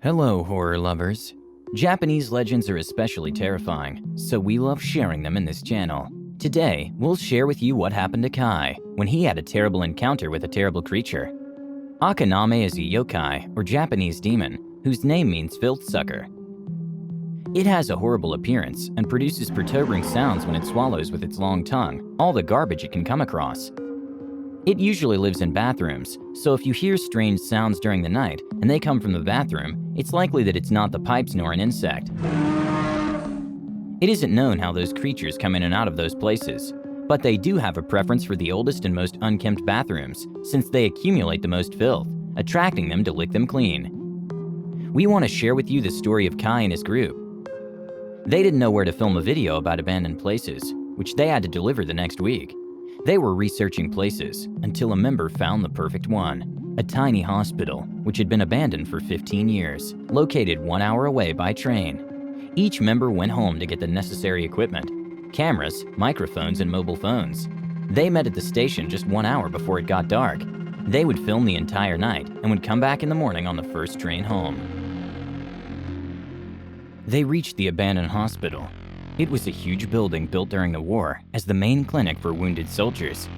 Hello, horror lovers. Japanese legends are especially terrifying, so we love sharing them in this channel. Today, we'll share with you what happened to Kai when he had a terrible encounter with a terrible creature. Akaname is a yokai, or Japanese demon, whose name means filth sucker. It has a horrible appearance and produces perturbing sounds when it swallows with its long tongue all the garbage it can come across. It usually lives in bathrooms, so if you hear strange sounds during the night and they come from the bathroom, it's likely that it's not the pipes nor an insect. It isn't known how those creatures come in and out of those places, but they do have a preference for the oldest and most unkempt bathrooms, since they accumulate the most filth, attracting them to lick them clean. We want to share with you the story of Kai and his group. They didn't know where to film a video about abandoned places, which they had to deliver the next week. They were researching places until a member found the perfect one, a tiny hospital which had been abandoned for 15 years, located 1 hour away by train. Each member went home to get the necessary equipment, cameras, microphones, and mobile phones. They met at the station just 1 hour before it got dark. They would film the entire night and would come back in the morning on the first train home. They reached the abandoned hospital. It was a huge building built during the war as the main clinic for wounded soldiers,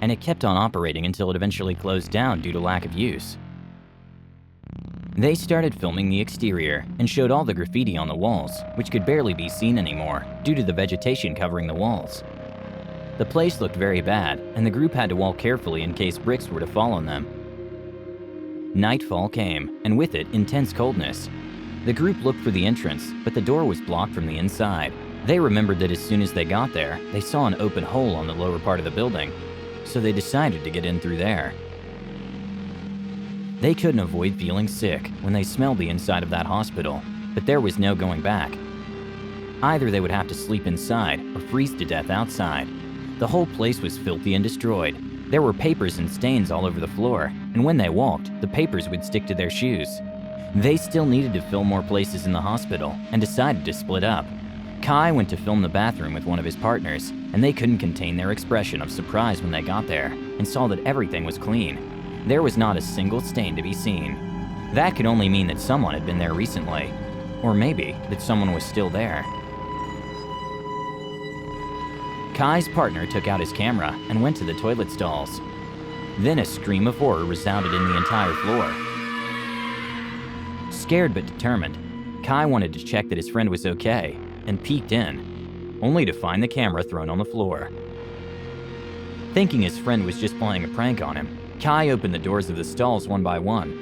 and it kept on operating until it eventually closed down due to lack of use. They started filming the exterior and showed all the graffiti on the walls, which could barely be seen anymore due to the vegetation covering the walls. The place looked very bad, and the group had to walk carefully in case bricks were to fall on them. Nightfall came, and with it, intense coldness. The group looked for the entrance, but the door was blocked from the inside. They remembered that as soon as they got there, they saw an open hole on the lower part of the building, so they decided to get in through there. They couldn't avoid feeling sick when they smelled the inside of that hospital, but there was no going back. Either they would have to sleep inside or freeze to death outside. The whole place was filthy and destroyed. There were papers and stains all over the floor, and when they walked, the papers would stick to their shoes. They still needed to film more places in the hospital and decided to split up. Kai went to film the bathroom with one of his partners, and they couldn't contain their expression of surprise when they got there and saw that everything was clean. There was not a single stain to be seen. That could only mean that someone had been there recently, or maybe that someone was still there. Kai's partner took out his camera and went to the toilet stalls. Then a scream of horror resounded in the entire floor. Scared but determined, Kai wanted to check that his friend was okay and peeked in, only to find the camera thrown on the floor. Thinking his friend was just playing a prank on him, Kai opened the doors of the stalls one by one.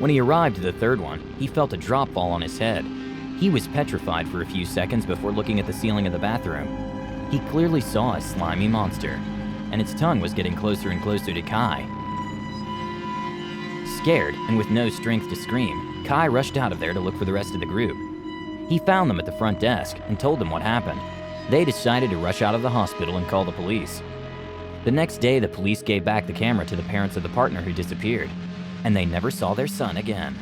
When he arrived at the third one, he felt a drop fall on his head. He was petrified for a few seconds before looking at the ceiling of the bathroom. He clearly saw a slimy monster, and its tongue was getting closer and closer to Kai. Scared and with no strength to scream, Kai rushed out of there to look for the rest of the group. He found them at the front desk and told them what happened. They decided to rush out of the hospital and call the police. The next day, the police gave back the camera to the parents of the partner who disappeared, and they never saw their son again.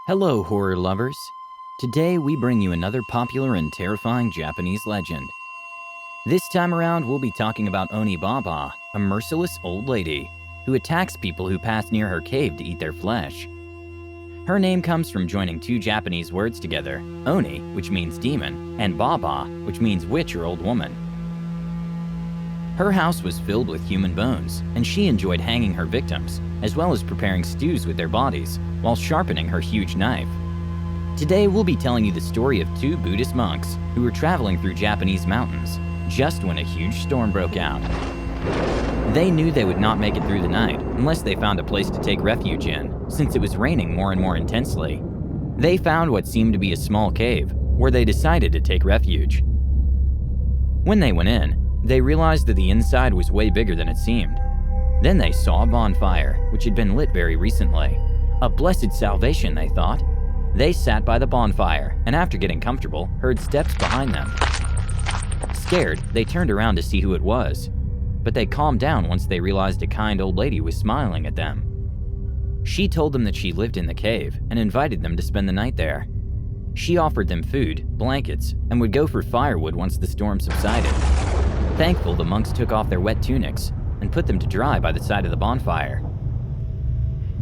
Hello, horror lovers. Today, we bring you another popular and terrifying Japanese legend. This time around, we'll be talking about Oni Baba, a merciless old lady who attacks people who pass near her cave to eat their flesh. Her name comes from joining two Japanese words together, Oni, which means demon, and Baba, which means witch or old woman. Her house was filled with human bones, and she enjoyed hanging her victims, as well as preparing stews with their bodies, while sharpening her huge knife. Today, we'll be telling you the story of two Buddhist monks who were traveling through Japanese mountains just when a huge storm broke out. They knew they would not make it through the night unless they found a place to take refuge in, since it was raining more and more intensely. They found what seemed to be a small cave, where they decided to take refuge. When they went in, they realized that the inside was way bigger than it seemed. Then they saw a bonfire, which had been lit very recently. A blessed salvation, they thought. They sat by the bonfire, and after getting comfortable, heard steps behind them. Scared, they turned around to see who it was, but they calmed down once they realized a kind old lady was smiling at them. She told them that she lived in the cave and invited them to spend the night there. She offered them food, blankets, and would go for firewood once the storm subsided. Thankful, the monks took off their wet tunics, and put them to dry by the side of the bonfire.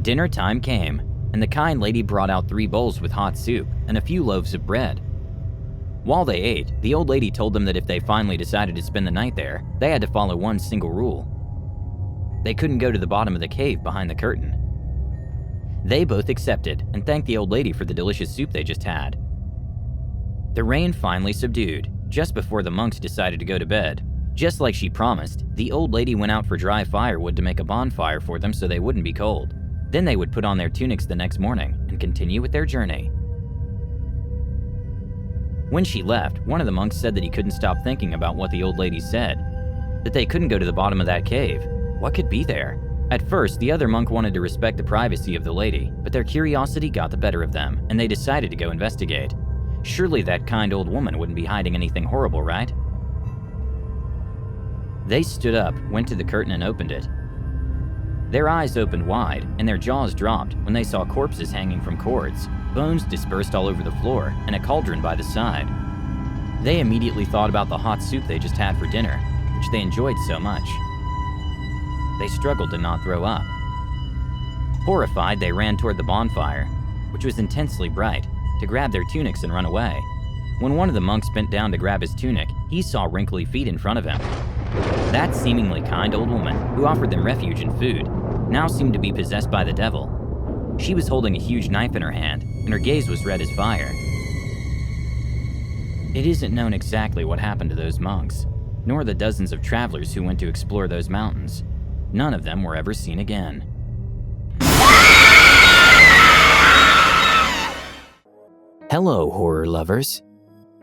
Dinner time came, and the kind lady brought out 3 bowls with hot soup and a few loaves of bread. While they ate, the old lady told them that if they finally decided to spend the night there, they had to follow one single rule. They couldn't go to the bottom of the cave behind the curtain. They both accepted and thanked the old lady for the delicious soup they just had. The rain finally subdued, just before the monks decided to go to bed. Just like she promised, the old lady went out for dry firewood to make a bonfire for them so they wouldn't be cold. Then they would put on their tunics the next morning and continue with their journey. When she left, one of the monks said that he couldn't stop thinking about what the old lady said, that they couldn't go to the bottom of that cave. What could be there? At first, the other monk wanted to respect the privacy of the lady, but their curiosity got the better of them, and they decided to go investigate. Surely that kind old woman wouldn't be hiding anything horrible, right? They stood up, went to the curtain and opened it. Their eyes opened wide, and their jaws dropped when they saw corpses hanging from cords, bones dispersed all over the floor, and a cauldron by the side. They immediately thought about the hot soup they just had for dinner, which they enjoyed so much. They struggled to not throw up. Horrified, they ran toward the bonfire, which was intensely bright, to grab their tunics and run away. When one of the monks bent down to grab his tunic, he saw wrinkly feet in front of him. That seemingly kind old woman, who offered them refuge and food, now seemed to be possessed by the devil. She was holding a huge knife in her hand, and her gaze was red as fire. It isn't known exactly what happened to those monks, nor the dozens of travelers who went to explore those mountains. None of them were ever seen again. Hello, horror lovers.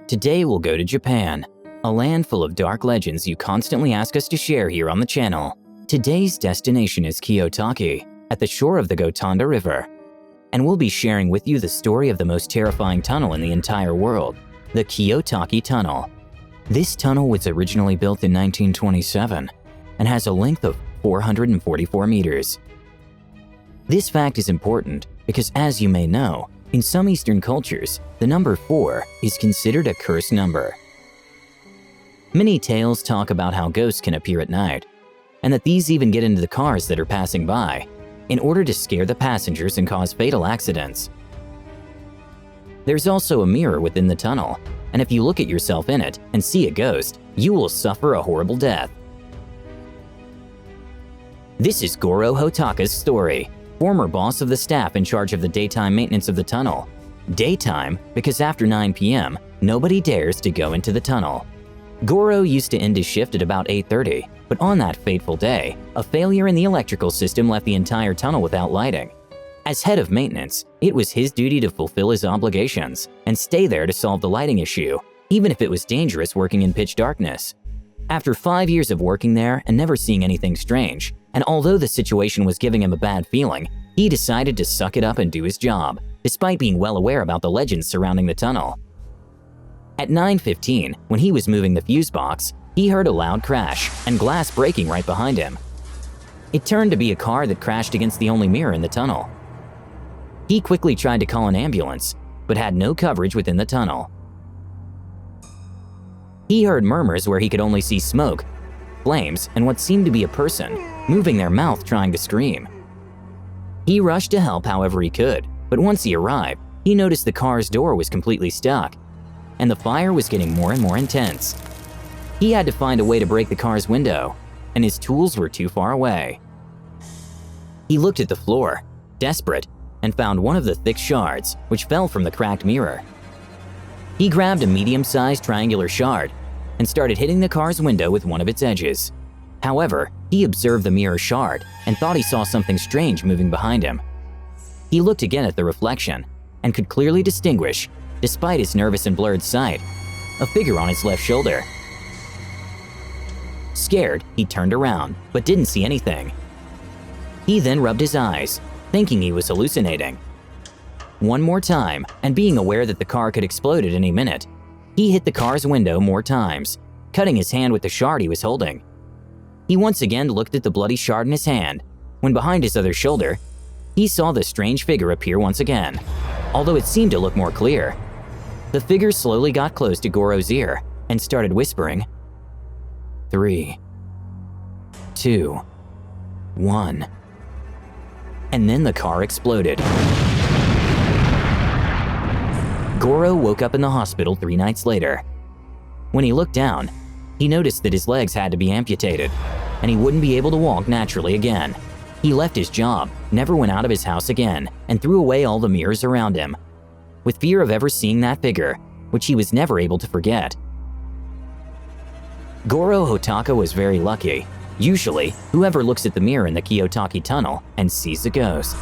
Today we'll go to Japan, a land full of dark legends you constantly ask us to share here on the channel. Today's destination is Kiyotaki, at the shore of the Gotanda River, and we'll be sharing with you the story of the most terrifying tunnel in the entire world, the Kiyotaki Tunnel. This tunnel was originally built in 1927 and has a length of 444 meters. This fact is important because, as you may know, in some Eastern cultures, the number 4 is considered a cursed number. Many tales talk about how ghosts can appear at night, and that these even get into the cars that are passing by, in order to scare the passengers and cause fatal accidents. There's also a mirror within the tunnel, and if you look at yourself in it and see a ghost, you will suffer a horrible death. This is Goro Hotaka's story, former boss of the staff in charge of the daytime maintenance of the tunnel. Daytime because after 9 p.m., nobody dares to go into the tunnel. Goro used to end his shift at about 8:30, but on that fateful day, a failure in the electrical system left the entire tunnel without lighting. As head of maintenance, it was his duty to fulfill his obligations and stay there to solve the lighting issue, even if it was dangerous working in pitch darkness. After 5 years of working there and never seeing anything strange, and although the situation was giving him a bad feeling, he decided to suck it up and do his job, despite being well aware about the legends surrounding the tunnel. At 9:15, when he was moving the fuse box, he heard a loud crash and glass breaking right behind him. It turned to be a car that crashed against the only mirror in the tunnel. He quickly tried to call an ambulance, but had no coverage within the tunnel. He heard murmurs where he could only see smoke, flames, and what seemed to be a person moving their mouth trying to scream. He rushed to help however he could, but once he arrived, he noticed the car's door was completely stuck, and the fire was getting more and more intense. He had to find a way to break the car's window, and his tools were too far away. He looked at the floor, desperate, and found one of the thick shards, which fell from the cracked mirror. He grabbed a medium-sized triangular shard and started hitting the car's window with one of its edges. However, he observed the mirror shard and thought he saw something strange moving behind him. He looked again at the reflection and could clearly distinguish, despite his nervous and blurred sight, a figure on his left shoulder. Scared, he turned around, but didn't see anything. He then rubbed his eyes, thinking he was hallucinating. One more time, and being aware that the car could explode at any minute, he hit the car's window more times, cutting his hand with the shard he was holding. He once again looked at the bloody shard in his hand, when behind his other shoulder, he saw the strange figure appear once again, although it seemed to look more clear. The figure slowly got close to Goro's ear and started whispering, 3. 2, 1. And then the car exploded. Goro woke up in the hospital 3 nights later. When he looked down, he noticed that his legs had to be amputated, and he wouldn't be able to walk naturally again. He left his job, never went out of his house again, and threw away all the mirrors around him, with fear of ever seeing that figure, which he was never able to forget. Goro Hotaka was very lucky. Usually, whoever looks at the mirror in the Kiyotaki tunnel and sees a ghost.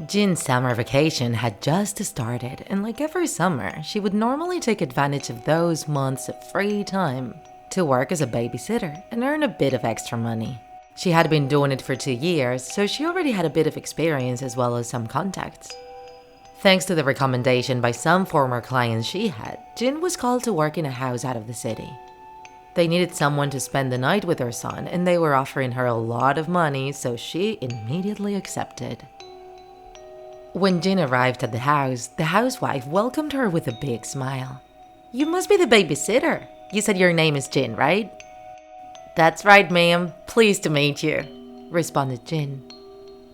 Jin's summer vacation had just started, and like every summer, she would normally take advantage of those months of free time to work as a babysitter and earn a bit of extra money. She had been doing it for 2 years, so she already had a bit of experience as well as some contacts. Thanks to the recommendation by some former clients she had, Jin was called to work in a house out of the city. They needed someone to spend the night with their son, and they were offering her a lot of money, so she immediately accepted. When Jin arrived at the housewife welcomed her with a big smile. "You must be the babysitter. You said your name is Jin, right?" "That's right, ma'am. Pleased to meet you," responded Jin.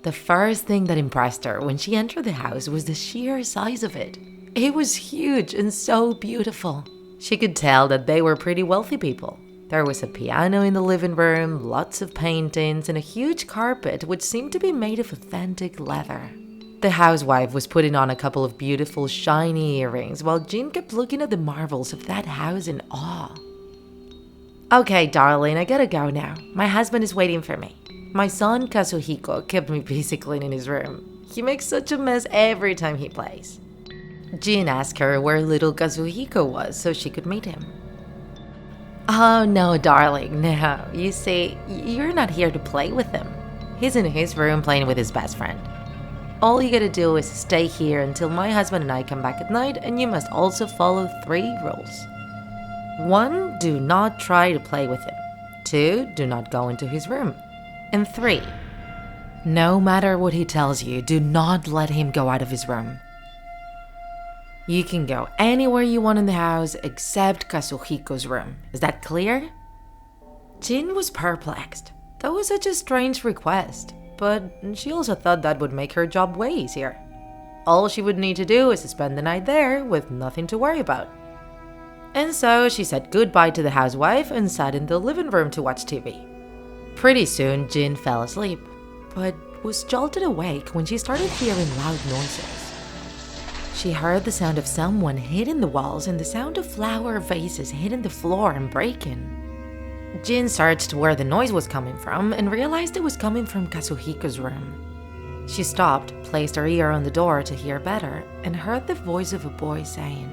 The first thing that impressed her when she entered the house was the sheer size of it. It was huge and so beautiful. She could tell that they were pretty wealthy people. There was a piano in the living room, lots of paintings, and a huge carpet which seemed to be made of authentic leather. The housewife was putting on a couple of beautiful shiny earrings while Jin kept looking at the marvels of that house in awe. "Okay, darling, I gotta go now. My husband is waiting for me. My son Kazuhiko kept me busy cleaning his room. He makes such a mess every time he plays." Jin asked her where little Kazuhiko was so she could meet him. "Oh no, darling, no. You see, you're not here to play with him. He's in his room playing with his best friend. All you gotta do is stay here until my husband and I come back at night, and you must also follow 3 rules. 1, do not try to play with him. 2, do not go into his room. And 3, no matter what he tells you, do not let him go out of his room. You can go anywhere you want in the house except Kazuhiko's room. Is that clear?" Jin was perplexed. That was such a strange request, but she also thought that would make her job way easier. All she would need to do is spend the night there with nothing to worry about. And so she said goodbye to the housewife and sat in the living room to watch TV. Pretty soon, Jin fell asleep, but was jolted awake when she started hearing loud noises. She heard the sound of someone hitting the walls and the sound of flower vases hitting the floor and breaking. Jin searched where the noise was coming from and realized it was coming from Kazuhiko's room. She stopped, placed her ear on the door to hear better, and heard the voice of a boy saying,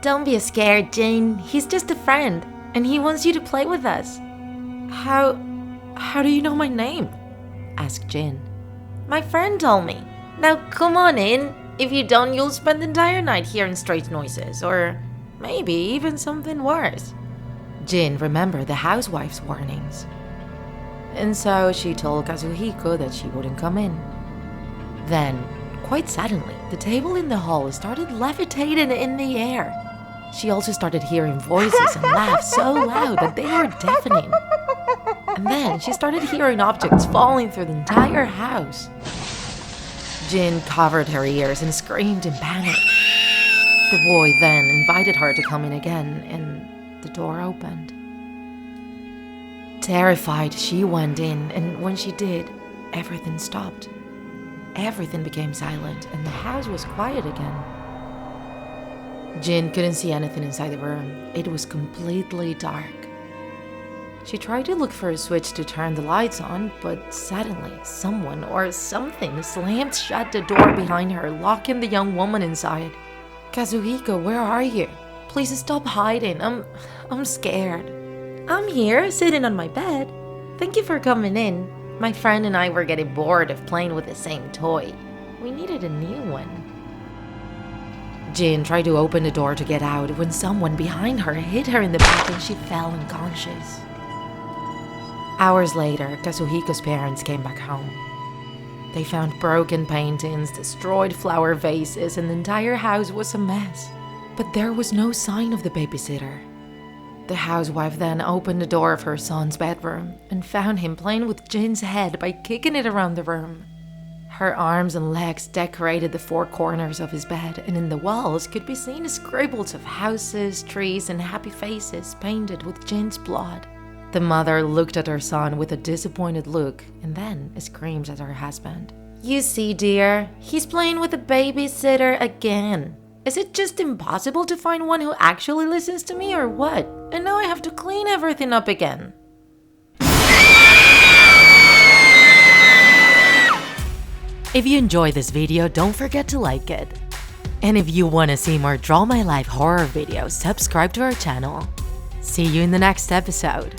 "Don't be scared, Jin. He's just a friend, and he wants you to play with us." How do you know my name?" asked Jin. "My friend told me. Now come on in. If you don't, you'll spend the entire night hearing strange noises, or maybe even something worse." Jin remembered the housewife's warnings. And so she told Kazuhiko that she wouldn't come in. Then, quite suddenly, the table in the hall started levitating in the air. She also started hearing voices and laughs so loud that they were deafening. And then she started hearing objects falling through the entire house. Jin covered her ears and screamed in panic. The boy then invited her to come in again, and the door opened. Terrified, she went in, and when she did, everything stopped. Everything became silent, and the house was quiet again. Jin couldn't see anything inside the room. It was completely dark. She tried to look for a switch to turn the lights on, but suddenly someone or something slammed shut the door behind her, locking the young woman inside. "Kazuhiko, where are you? Please stop hiding. I'm scared." "I'm here, sitting on my bed. Thank you for coming in. My friend and I were getting bored of playing with the same toy. We needed a new one." Jin tried to open the door to get out when someone behind her hit her in the back and she fell unconscious. Hours later, Kazuhiko's parents came back home. They found broken paintings, destroyed flower vases, and the entire house was a mess. But there was no sign of the babysitter. The housewife then opened the door of her son's bedroom and found him playing with Jin's head by kicking it around the room. Her arms and legs decorated the four corners of his bed, and in the walls could be seen scribbles of houses, trees, and happy faces painted with Jin's blood. The mother looked at her son with a disappointed look and then screamed at her husband. "You see, dear, he's playing with a babysitter again. Is it just impossible to find one who actually listens to me or what? And now I have to clean everything up again." If you enjoyed this video, don't forget to like it. And if you want to see more Draw My Life horror videos, subscribe to our channel. See you in the next episode.